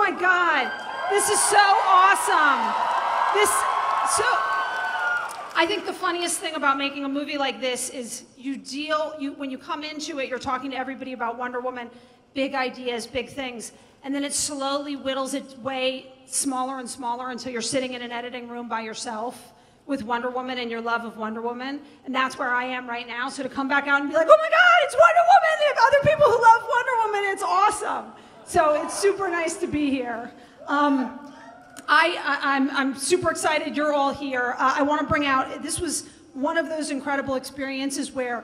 my God. This is so awesome. I think the funniest thing about making a movie like this is when you come into it, you're talking to everybody about Wonder Woman, big ideas, big things, and then it slowly whittles its way smaller and smaller until you're sitting in an editing room by yourself with Wonder Woman and your love of Wonder Woman, and that's where I am right now. So to come back out and be like, oh my God, it's Wonder Woman, they have other people who love Wonder Woman, it's awesome. So it's super nice to be here. I'm super excited you're all here. I want to bring out, this was one of those incredible experiences where,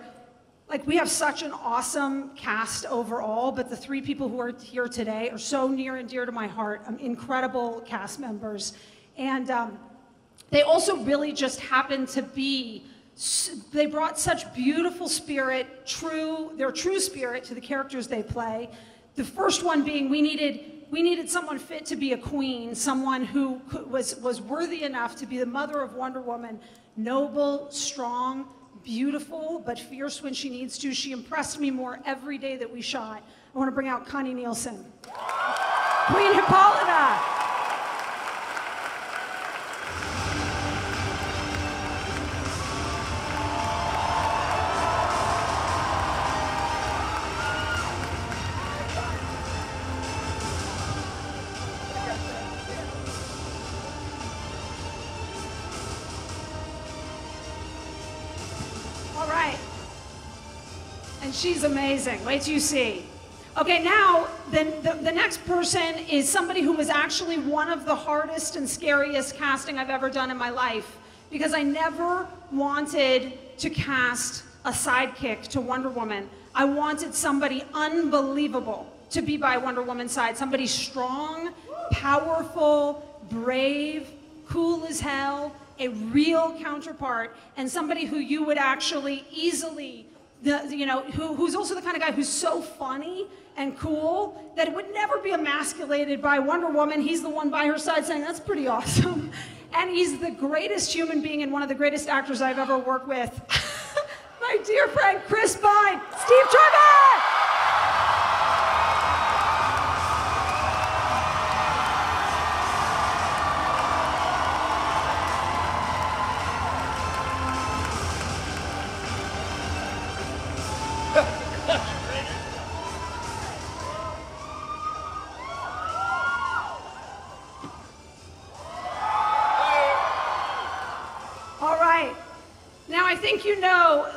like, we have such an awesome cast overall, but the three people who are here today are so near and dear to my heart. Incredible cast members. And they also really just happened to be, they brought such beautiful spirit, their true spirit to the characters they play. The first one being we needed someone fit to be a queen, someone who was worthy enough to be the mother of Wonder Woman, noble, strong, beautiful, but fierce when she needs to. She impressed me more every day that we shot. I want to bring out Connie Nielsen. Queen Hippolyta. She's amazing. Wait till you see. Okay, now the next person is somebody who was actually one of the hardest and scariest casting I've ever done in my life, because I never wanted to cast a sidekick to Wonder Woman. I wanted somebody unbelievable to be by Wonder Woman's side, somebody strong, powerful, brave, cool as hell, a real counterpart, and somebody who you would actually easily who's also the kind of guy who's so funny and cool that it would never be emasculated by Wonder Woman. He's the one by her side saying, that's pretty awesome. And he's the greatest human being and one of the greatest actors I've ever worked with. My dear friend, Chris Pine, Steve Trevor!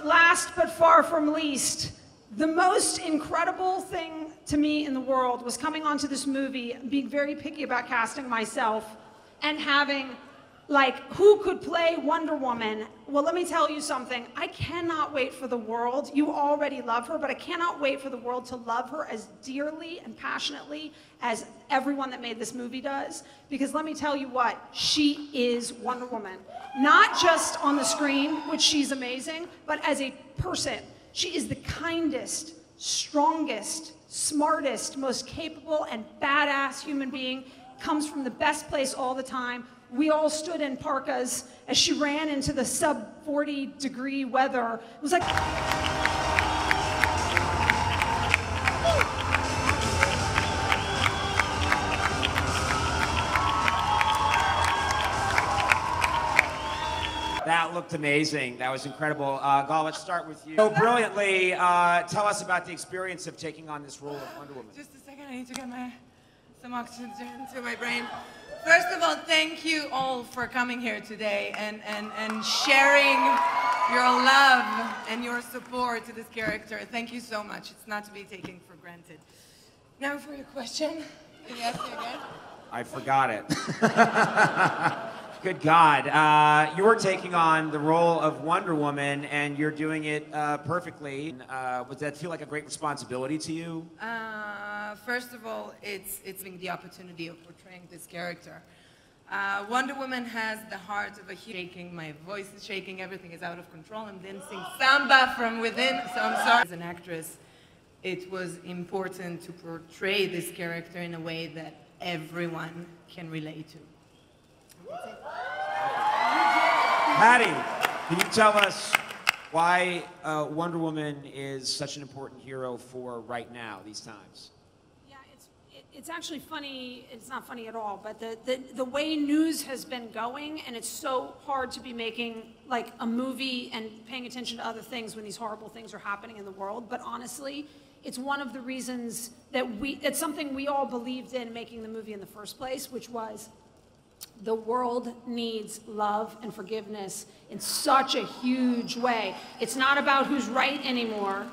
Last but far from least, the most incredible thing to me in the world was coming onto this movie, being very picky about casting myself, and having, like, who could play Wonder Woman? Well, let me tell you something. I cannot wait for the world. You already love her, but I cannot wait for the world to love her as dearly and passionately as everyone that made this movie does. Because let me tell you what, she is Wonder Woman. Not just on the screen, which she's amazing, but as a person. She is the kindest, strongest, smartest, most capable and badass human being. Comes from the best place all the time. We all stood in parkas as she ran into the sub 40-degree weather. It was like... That looked amazing. That was incredible. Gal, let's start with you. So brilliantly, tell us about the experience of taking on this role of Wonder Woman. Just a second, I need to get some oxygen to my brain. First of all, thank you all for coming here today and sharing your love and your support to this character. Thank you so much. It's not to be taken for granted. Now for your question. Can you ask me again? I forgot it. Good God. You're taking on the role of Wonder Woman, and you're doing it perfectly. Does that feel like a great responsibility to you? First of all, it's being the opportunity of portraying this character. Wonder Woman has the heart of a shaking. My voice is shaking. Everything is out of control. I'm dancing samba from within, so I'm sorry. As an actress, it was important to portray this character in a way that everyone can relate to. Patty, can you tell us why Wonder Woman is such an important hero for right now, these times? Yeah, it's actually funny. It's not funny at all, but the way news has been going, and it's so hard to be making like a movie and paying attention to other things when these horrible things are happening in the world. But honestly, it's one of the reasons that it's something we all believed in making the movie in the first place, which was the world needs love and forgiveness in such a huge way. It's not about who's right anymore.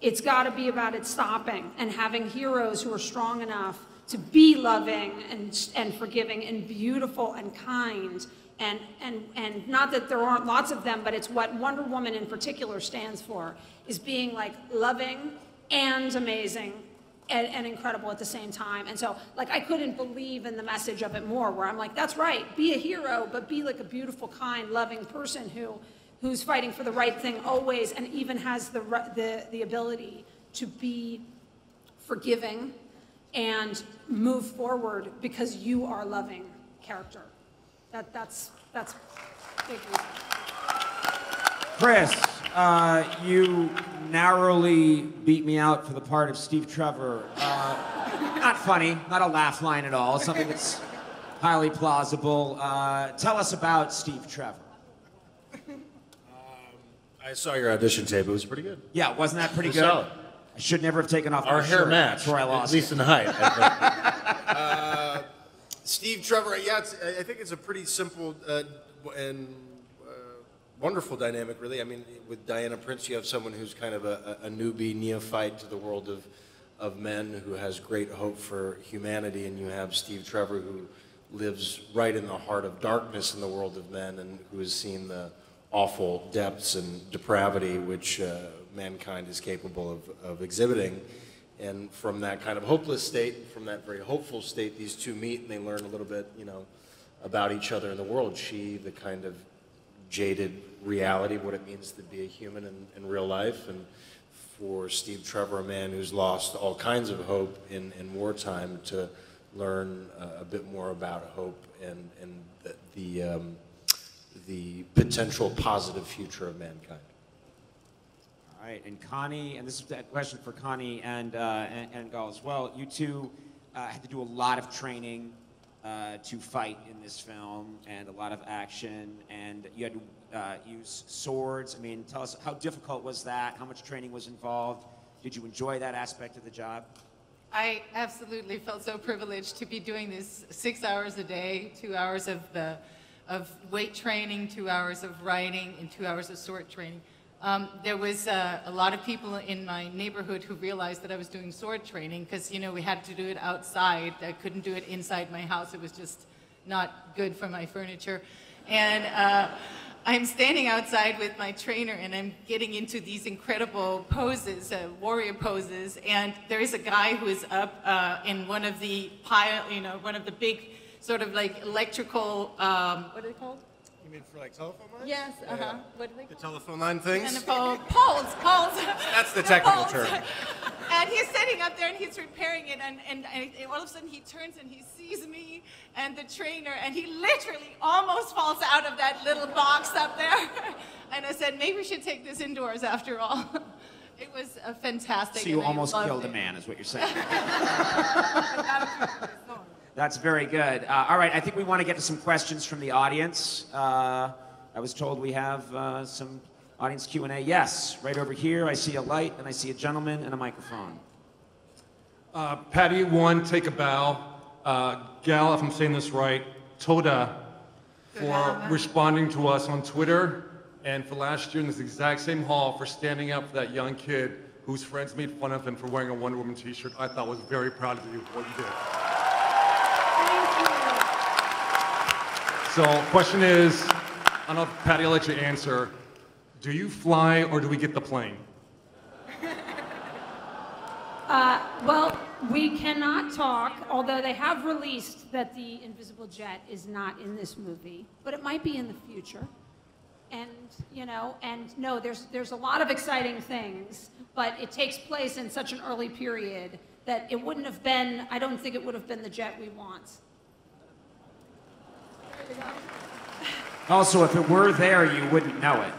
It's got to be about it stopping and having heroes who are strong enough to be loving and forgiving and beautiful and kind. And not that there aren't lots of them, but it's what Wonder Woman in particular stands for, is being like loving and amazing and incredible at the same time. And so like I couldn't believe in the message of it more, where I'm like, that's right, be a hero, but be like a beautiful, kind, loving person who's fighting for the right thing always, and even has the ability to be forgiving and move forward because you are a loving character. That's big reason. Chris, you narrowly beat me out for the part of Steve Trevor. Not funny, not a laugh line at all, something that's highly plausible. Tell us about Steve Trevor. I saw your audition tape. It was pretty good. Yeah, wasn't that pretty good? Solid. I should never have taken off Our my hair shirt. matched, That's where I lost at least it. in height. I think. Steve Trevor, yeah, I think it's a pretty simple and wonderful dynamic, really. I mean, with Diana Prince, you have someone who's kind of a newbie, neophyte to the world of men, who has great hope for humanity, and you have Steve Trevor, who lives right in the heart of darkness in the world of men, and who has seen the awful depths and depravity which mankind is capable of exhibiting. And from that kind of hopeless state, from that very hopeful state, these two meet and they learn a little bit, about each other in the world. She, the kind of jaded reality, what it means to be a human in real life, and for Steve Trevor, a man who's lost all kinds of hope in wartime, to learn a bit more about hope and the potential positive future of mankind. All right, and Connie, and this is a question for Connie and Gal as well. You two had to do a lot of training to fight in this film, and a lot of action, and you had to use swords. I mean, tell us, how difficult was that? How much training was involved? Did you enjoy that aspect of the job? I absolutely felt so privileged to be doing this 6 hours a day, 2 hours of weight training, 2 hours of writing, and 2 hours of sword training. There was a lot of people in my neighborhood who realized that I was doing sword training because, we had to do it outside. I couldn't do it inside my house. It was just not good for my furniture. And I'm standing outside with my trainer, and I'm getting into these incredible poses, warrior poses. And there is a guy who is up in one of the one of the big sort of like electrical, what are they called? You mean for like telephone lines? Yes, what are they The called? telephone line things? And poles. That's the technical term. And he's sitting up there and he's repairing it, and all of a sudden he turns and he sees me and the trainer, and he literally almost falls out of that little box up there. And I said, maybe we should take this indoors after all. It was fantastic. So you and I almost loved killed it. a man, is what you're saying. That's very good. All right, I think we want to get to some questions from the audience. I was told we have some audience Q&A. Yes, right over here. I see a light, and I see a gentleman and a microphone. Patty, one, take a bow. Gal, if I'm saying this right, Toda, for responding to us on Twitter, and for last year in this exact same hall for standing up for that young kid whose friends made fun of him for wearing a Wonder Woman t-shirt. I thought was very proud of you for what you did. So, question is, I don't know if Patty, I'll let you answer. Do you fly or do we get the plane? Well, we cannot talk, although they have released that the invisible jet is not in this movie, but it might be in the future. And, no, there's a lot of exciting things, but it takes place in such an early period that it wouldn't have been, I don't think it would have been the jet we want. Also, if it were there, you wouldn't know it.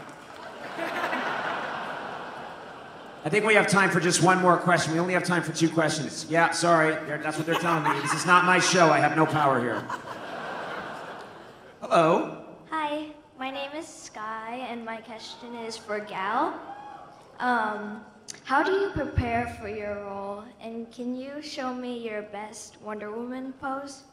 I think we have time for just one more question. We only have time for 2 questions. Yeah, sorry. That's what they're telling me. This is not my show. I have no power here. Hello. Hi, my name is Sky, and my question is for Gal. How do you prepare for your role, and can you show me your best Wonder Woman pose?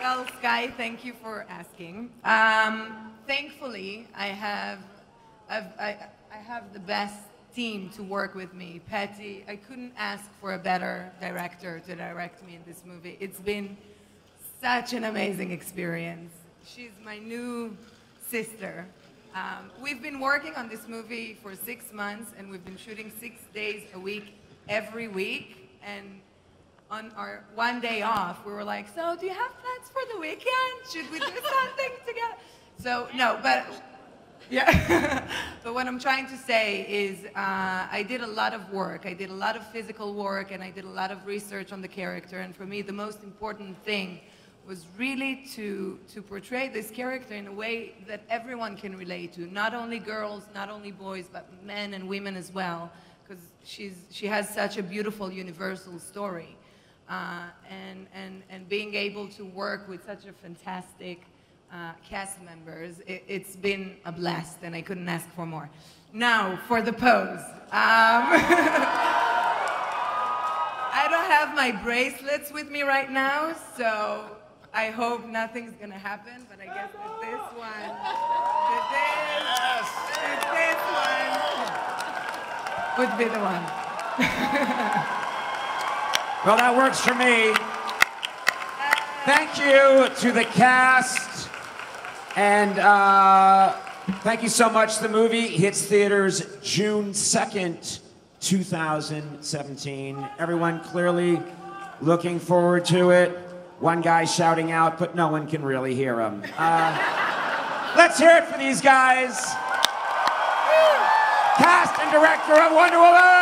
Well, Sky, thank you for asking. Thankfully, I have the best team to work with me. Patty, I couldn't ask for a better director to direct me in this movie. It's been such an amazing experience. She's my new sister. We've been working on this movie for 6 months, and we've been shooting 6 days a week, every week. And on our one day off, we were like, so do you have plans for the weekend? Should we do something together? So, no, but, yeah. But what I'm trying to say is I did a lot of work. I did a lot of physical work, and I did a lot of research on the character. And for me, the most important thing was really to portray this character in a way that everyone can relate to. Not only girls, not only boys, but men and women as well. Because she has such a beautiful universal story. And being able to work with such a fantastic cast members, it's been a blast, and I couldn't ask for more. Now, for the pose. I don't have my bracelets with me right now, so I hope nothing's gonna happen, but I guess that this one, would be the one. Well, that works for me. Thank you to the cast. And thank you so much. The movie hits theaters June 2nd, 2017. Everyone clearly looking forward to it. One guy shouting out, but no one can really hear him. Let's hear it for these guys. Cast and director of Wonder Woman.